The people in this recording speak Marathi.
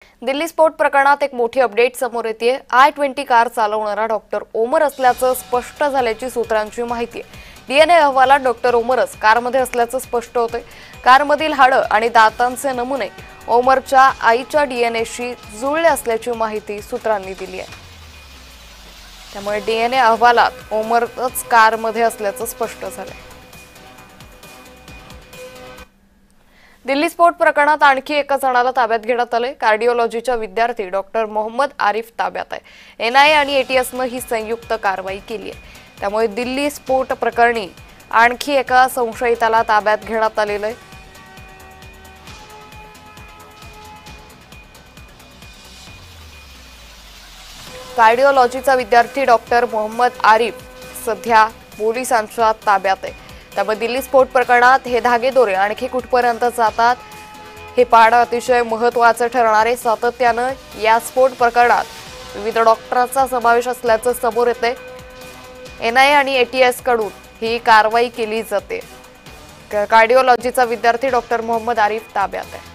दिल्ली स्फोट प्रकरणात एक मोठी अपडेट समोर येते। I-20 कार चालवणारा डॉक्टर ओमर असल्याचं स्पष्ट झाल्याची सूत्रांची माहिती आहे। डीएनए अहवालात डॉक्टर ओमरच कारमध्ये असल्याचं स्पष्ट होतंय। कारमधील हाडं आणि दातांचे नमुने ओमरच्या आईच्या डीएनएशी जुळले असल्याची माहिती सूत्रांनी दिली आहे। त्यामुळे डीएनए अहवालात ओमरच कारमध्ये असल्याचं स्पष्ट झालंय। दिल्ली स्फोट प्रकरणात आणखी एका जणाला ताब्यात घेण्यात आले। कार्डिओलॉजीचा विद्यार्थी डॉक्टर मोहम्मद आरिफ ताब्यात आहे। एनआयए आणि एटीएसनं ही संयुक्त कारवाई केली आहे। त्यामुळे दिल्ली स्फोट प्रकरणी आणखी एका संशयिताला ताब्यात घेण्यात आलेलं आहे। कार्डिओलॉजीचा विद्यार्थी डॉक्टर मोहम्मद आरिफ सध्या पोलिसांच्या ताब्यात आहे। त्यामुळे दिल्ली स्फोट प्रकरणात हे धागेदोरे आणखी कुठपर्यंत जातात हे पाहणं अतिशय महत्त्वाचं ठरणार आहे। सातत्यानं या स्फोट प्रकरणात विविध डॉक्टरांचा समावेश असल्याचं समोर येतंय। एनआयए आणि एटीएस कडून ही कारवाई केली जाते। कार्डिओलॉजीचा विद्यार्थी डॉक्टर मोहम्मद आरिफ ताब्यात आहे।